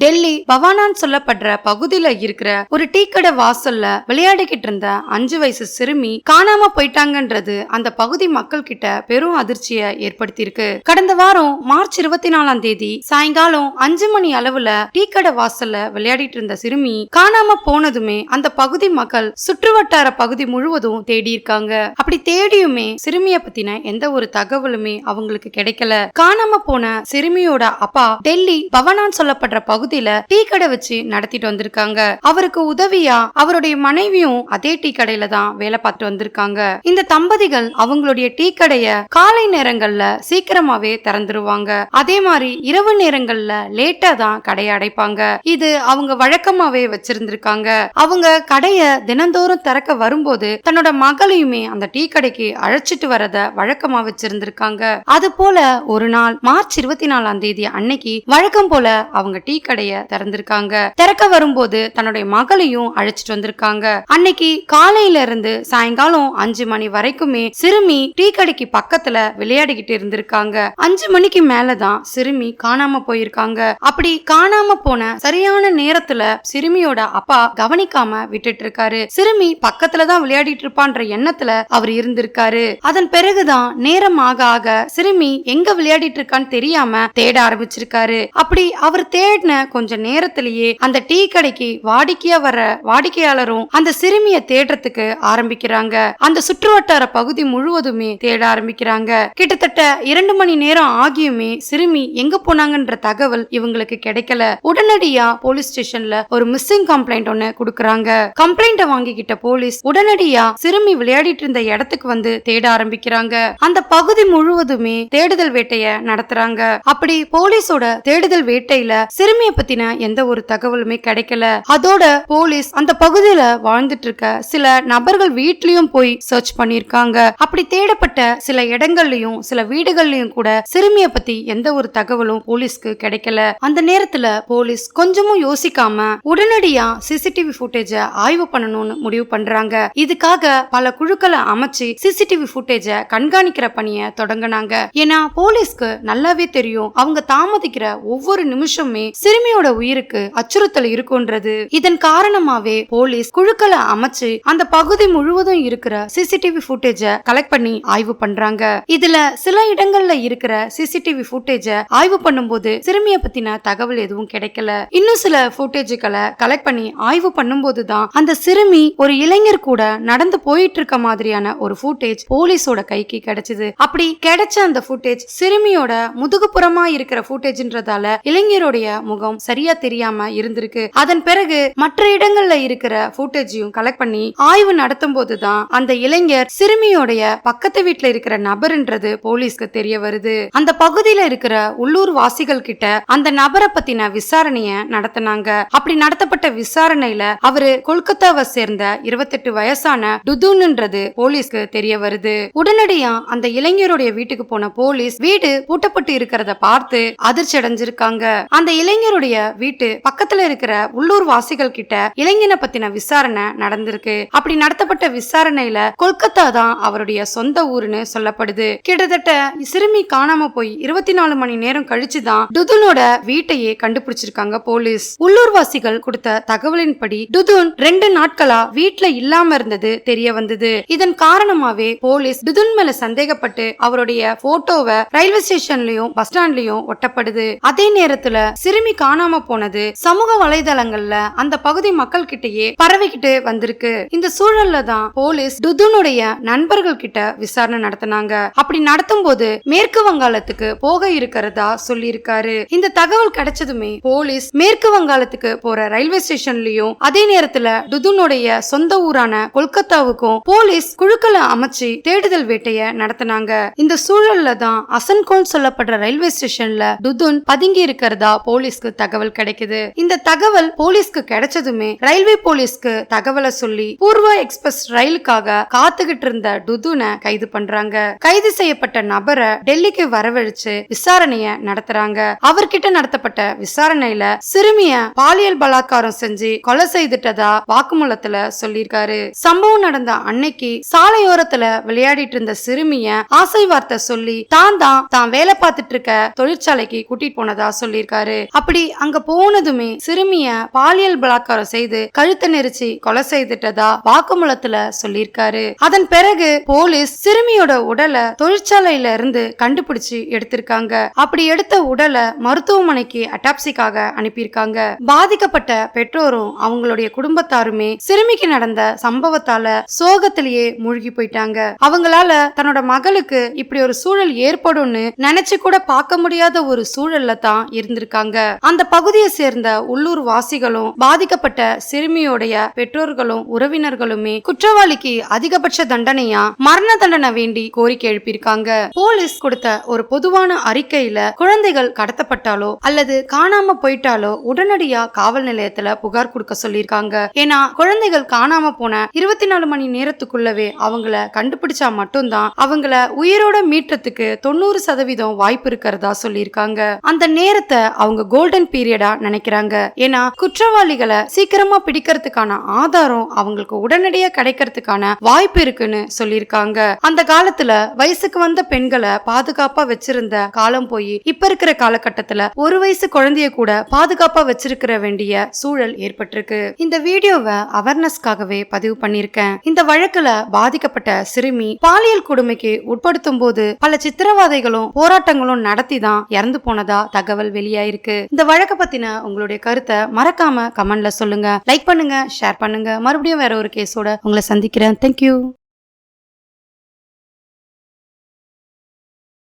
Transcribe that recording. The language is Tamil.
டெல்லி பவானான்னு சொல்லப்படுற பகுதியில இருக்கிற ஒரு டீ கடை வாசல்ல விளையாடிக்கிட்டு இருந்த 5 வயசு சிறுமி காணாம போயிட்டாங்கன்றது அந்த பகுதி மக்கள் கிட்ட பெரும் அதிர்ச்சியை ஏற்படுத்தியிருக்கு. கடந்த வாரம் மார்ச் 24ஆம் தேதி சாயங்காலம் 5 மணி அளவுல டீ கடை வாசல்ல விளையாடிட்டு இருந்த சிறுமி காணாம போனதுமே அந்த பகுதி மக்கள் சுற்றுவட்டார பகுதி முழுவதும் தேடி இருக்காங்க. அப்படி தேடியுமே சிறுமிய பத்தின எந்த ஒரு தகவலுமே அவங்களுக்கு கிடைக்கல. காணாம போன சிறுமியோட அப்பா டெல்லி பவானான்னு சொல்லப்படுற பகுதியில டீ கடை வச்சு நடத்திட்டு வந்திருக்காங்க. அவருக்கு உதவியா அவருடைய மனைவியும் அதே டீ கடையில தான் வேலை பார்த்து வந்திருக்காங்க. இந்த தம்பதிகள் அவங்களுடைய டீ கடைய காலை நேரங்கள்ல சீக்கிரமாவே திறந்துருவாங்க. அதே மாதிரி இரவு நேரங்கள்ல லேட்டா தான் கடையை அடைப்பாங்க. இது அவங்க வழக்கமாவே வச்சிருந்திருக்காங்க. அவங்க கடைய தினந்தோறும் திறக்க வரும்போது தன்னோட மகளையுமே அந்த டீ கடைக்கு அழைச்சிட்டு வரத வழக்கமா வச்சிருந்திருக்காங்க. அது போல ஒரு நாள் மார்ச் 24ஆம் தேதி அன்னைக்கு வழக்கம் போல அவங்க டீ கடைய திறந்திருக்காங்க. திறக்க வரும்போது தன்னுடைய மகளையும் அழைச்சிட்டு வந்திருக்காங்க. அன்னைக்கு காலையில இருந்து சாயங்காலம் 5 மணி வரைக்குமே சிறுமி டீ கடைக்கு பக்கத்துல விளையாடிக்கிட்டு இருந்திருக்காங்க. 5 மணிக்கு மேலதான் சிறுமி காணாம போயிருக்காங்க. அப்படி காணாம போன சரியான நேரத்துல சிறுமியோட அப்பா கவனிக்காம விட்டுட்டு இருக்காரு. சிறுமி பக்கத்துலதான் விளையாடிட்டு இருப்பான்ற எண்ணத்துல அவர் இருந்திருக்காரு. அதன் பிறகுதான் நேரம் ஆக ஆக சிறுமி எங்க விளையாடிட்டு இருக்கான்னு தெரியாம தேட ஆரம்பிச்சிருக்காரு. அப்படி அவர் தேடின கொஞ்ச நேரத்திலேயே அந்த டீ கடைக்கு வாடிக்கையா வர வாடிக்கையாளரும் அந்த சிறுமியை தேடுறதுக்கு ஆரம்பிக்கிறாங்க. அந்த சுற்றுவட்டார பகுதி முழுவதுமே தேட ஆரம்பிக்கிறாங்க. கிட்டத்தட்ட 2 மணி நேரம் ஆகியுமே சிறுமி எங்க போனாங்கன்ற தகவல் இவங்களுக்கு கிடைக்கல. உடனடியா போலீஸ் ஸ்டேஷன்ல ஒரு மிஸ்ஸிங் கம்ப்ளைண்ட் ஒண்ணு கொடுக்கறாங்க. கம்ப்ளைண்ட வாங்கிக்கிட்ட போலீஸ் உடனடியா சிறுமி விளையாடிட்டு இருந்த இடத்துக்கு வந்து தேட ஆரம்பிக்கிறாங்க. அந்த பகுதி முழுவதுமே தேடுதல் வேட்டைய நடத்துறாங்க. அப்படி போலீஸோட தேடுதல் வேட்டையில சிறுமியை பத்தின எந்த ஒரு தகவலுமே கிடைக்கல. அதோட போலீஸ் அந்த பகுதியில வாழ்ந்துட்டு இருக்க சில நபர்கள் வீட்லயும் போய் சர்ச் பண்ணிருக்காங்க. அப்படி தேடப்பட்ட சில இடங்கள்லயும் சில வீடுகள்லயும் கூட சிறுமியை பத்தி எந்த ஒரு தகவலும் போலீஸ்க்கு கிடைக்கல. அந்த நேரத்துல போலீஸ் கொஞ்சமும் யோசிக்காம உடனடியா சிசிடிவி ஃபுட்டேஜ ஆய்வு பண்ணணும்னு முடிவு பண்றாங்க. இதுக்காக பல குழுக்களை அமைச்சு சிசிடிவி ஃபுட்டேஜ கண்காணிக்கிற பணியை தொடங்கினாங்க. ஏன்னா போலீஸ்க்கு நல்லாவே தெரியும் அவங்க தாமதிக்கிற ஒவ்வொரு நிமிஷமே சிறுமியோட உயிருக்கு அச்சுறுத்தல் இருக்குன்றது. இதன் காரணமாவே போலீஸ் குழுக்களை அமைச்சு அந்த பகுதி முழுவதும் இருக்கிற சிசிடிவி ஃபுட்டேஜ கலெக்ட் பண்ணி ஆய்வு பண்றாங்க. இதுல சில இடங்கள்ல இருக்கிற சிசிடிவி ஃபுட்டேஜ ஆய்வு பண்ணும்போது சிறுமியை பத்தின தகவல் எதுவும் கிடைக்கல. இன்னும் சில ஃபுட்டேஜ்களை கலெக்ட் பண்ணி ஆய்வு பண்ணும்போது தான் அந்த சிறுமி ஒரு இளைஞர் கூட நடந்து போயிட்டு இருக்க மாதிரியான ஒரு ஃபுட்டேஜ் போலீஸோட கைக்கு கிடைச்சது. அப்படி கிடைச்ச அந்த ஃபுட்டேஜ் சிறுமியோட முதுகுப்புறமா இருக்கிற ஃபுட்டேஜ்ன்றதால இளைஞருடைய முகம் சரியா தெரியாம இருந்திருக்கு. அதன் பிறகு மற்ற இடங்கள்ல இருக்கிற ஃபுட்டேஜையும் கலெக்ட் பண்ணி ஆய்வு நடத்தும் போதுதான் அந்த இளைஞர் சிறுமியோடைய பக்கத்து வீட்டுல இருக்கிற நபர்ன்றது போலீஸ்க்கு தெரிய வருது. அந்த பகுதியில இருக்கிற உள்ளூர் வாசிகள் கிட்ட அந்த நபரை பத்தின விசாரணைய நடத்தினாங்க. அப்படி நடத்தப்பட்ட விசாரணையில அவரு கொல்கத்தாவை சேர்ந்த 28 வயசான டுதுன்ன்றது போலீஸ்க்கு தெரிய வருது. உடனடியா அந்த இளைஞருடைய வீட்டுக்கு போன போலீஸ் வீடு பூட்டப்பட்டு இருக்கிறத பார்த்து அதிர்ச்சி அடைஞ்சிருக்காங்க. அந்த இளைஞருடைய வீட்டு பக்கத்துல இருக்கிற உள்ளூர் வாசிகள் கிட்ட இளைஞனை பத்தின விசாரணை நடந்திருக்கு. அப்படி நடத்தப்பட்ட விசாரணையில கொல்கத்தா தான் அவருடைய சொந்த ஊருன்னு சொல்லப்படுது. கிட்டத்தட்ட சிறுமி காணாம போய் 24 மணி நேரம் கழிச்சுதான் டுதுனோட வீட்டையே கண்டுபிடிச்சிருக்காங்க போலீஸ். உள்ளூர்வாசிகள் கொடுத்த தகவலின்படி டுதுன் 2 நாட்களா வீட்டுல இல்லாம இருந்தது தெரிய வந்தது. இதன் காரணமாவே போலீஸ் டுதுன் மேல சந்தேகப்பட்டு அவருடைய போட்டோவை ரயில்வே ஸ்டேஷன்லயும் பஸ் ஸ்டாண்ட்லயும் ஒட்டப்படுது. அதே நேரத்துல சிறுமி காணாம போனது சமூக வலைதளங்கள்ல அந்த பகுதி மக்கள் கிட்டயே பரவிக்கிட்டு வந்திருக்கு. இந்த சூழல்ல தான் போலீஸ் டுதுனுடைய நண்பர்கள் கிட்ட விசாரணை நடத்தினாங்க. அப்படி நடத்தும் போது மேற்கு வங்காளத்துக்கு போக இருக்கிறதா சொல்லி இருக்காரு. இந்த தகவல் கிடைச்சதுமே போலீஸ் மேற்கு வங்காளத்துக்கு போற ரயில்வே ஸ்டேஷன்லயும் அதே நேரத்துல டுதுனுடைய சொந்த ஊரான கொல்கத்தாவுக்கும் போலீஸ் குழுக்களை அமைச்சு தேடுதல் வேட்டைய நடத்தினாங்க. இந்த சூழல்ல தான் அசன்கோல் சொல்லப்படுற ரயில்வே ஸ்டேஷன்ல டுதுன் பதுங்கி இருக்கிறதா போலீஸ்க்கு தகவல் கிடைக்குது. இந்த தகவல் போலீஸ்க்கு கிடைச்சதுமே ரயில்வே போலீஸ்க்கு தகவலை சொல்லி பூர்வ எக்ஸ்பிரஸ் ரயிலுக்காக காத்துக்கிட்டு இருந்த டுதுனை கைது பண்றாங்க. கைது செய்யப்பட்ட நபரை டெல்லிக்கு வரவழைச்சு விசாரணைய நடத்துறாங்க. அவர்கிட்ட நடத்தப்பட்ட விசாரணையில சிறுமிய பாலியல் பலாத்காரம் செஞ்சு கொலை செய்துட்டதா வாக்குமூலத்துல சொல்லியிருக்காரு. சம்பவம் நடந்த அன்னைக்கு சாலையோரத்துல விளையாடிட்டு இருந்த சிறுமிய ஆசை வார்த்தை சொல்லி தான் வேலை பார்த்துட்டு இருக்க தொழிற்சாலைக்கு கூட்டிட்டு போனதா சொல்லியிருக்காரு. அப்படி அப்படி அங்க போனதுமே சிறுமிய பாலியல் பலாத்காரம் செய்து கழுத்தை நெரிச்சு கொலை செய்துட்டதா வாக்குமூலத்துல சொல்லியிருக்காரு. அதன் பிறகு போலீஸ் சிறுமியோட உடலை தொழிற்சாலையில இருந்து கண்டுபிடிச்சு எடுத்திருக்காங்க. அப்படி எடுத்த உடலை மருத்துவமனைக்கு அட்டாப்சிக்காக அனுப்பியிருக்காங்க. பாதிக்கப்பட்ட பெற்றோரும் அவங்களுடைய குடும்பத்தாருமே சிறுமிக்கு நடந்த சம்பவத்தால சோகத்திலேயே மூழ்கி போயிட்டாங்க. அவங்களால தன்னோட மகளுக்கு இப்படி ஒரு சூழல் ஏற்படும்னு நினைச்சு கூட பார்க்க முடியாத ஒரு சூழல்ல தான் இருந்திருக்காங்க. அந்த பகுதியை சேர்ந்த உள்ளூர் வாசிகளும் பாதிக்கப்பட்ட சிறுமியோடைய பெற்றோர்களும் உறவினர்களுமே குற்றவாளிக்கு அதிகபட்ச தண்டனையா மரண தண்டனை வேண்டி கோரிக்கை எழுப்பியிருக்காங்க. போலீஸ் கொடுத்த ஒரு பொதுவான அறிக்கையில குழந்தைகள் கடத்தப்பட்டாலோ அல்லது காணாம போயிட்டாலோ உடனடியா காவல் நிலையத்துல புகார் கொடுக்க சொல்லியிருக்காங்க. ஏன்னா குழந்தைகள் காணாம போன 24 மணி நேரத்துக்குள்ளவே அவங்கள கண்டுபிடிச்சா மட்டும்தான் அவங்கள உயிரோட மீட்டத்துக்கு 90% வாய்ப்பு இருக்கிறதா சொல்லியிருக்காங்க. அந்த நேரத்தை அவங்க கோல்டன் பீரியடா நினைக்கிறாங்க. ஏன்னா குற்றவாளிகளை சீக்கிரமா பிடிக்கிறதுக்கான ஆதாரம் அவங்களுக்கு உடனடியா கிடைக்கிறதுக்கான வாய்ப்பு இருக்குன்னு சொல்லியிருக்காங்க. அந்த காலத்துல வயசுக்கு வந்த பெண்களை பாதுகாப்பா வச்சிருந்த காலம் போய் இப்ப இருக்கிற காலகட்டத்துல ஒரு வயசு குழந்தைய கூட பாதுகாப்பா வச்சிருக்கிற வேண்டிய சூழல் ஏற்பட்டிருக்கு. இந்த வீடியோவை அவேர்னஸ்க்காகவே பதிவு பண்ணிருக்கேன். இந்த வழக்குல பாதிக்கப்பட்ட சிறுமி பாலியல் கொடுமைக்கு உட்படுத்தும் போது பல சித்திரவதைகளும் போராட்டங்களும் நடத்தி தான் இறந்து போனதா தகவல் வெளியாயிருக்கு. இந்த வழக்க பத்தின உங்களுடைய கருத்தை மறக்காம கமெண்ட்ல சொல்லுங்க. லைக் பண்ணுங்க, ஷேர் பண்ணுங்க. மறுபடியும் வேற ஒரு கேஸோட உங்களை சந்திக்கிறேன். தேங்க்யூ.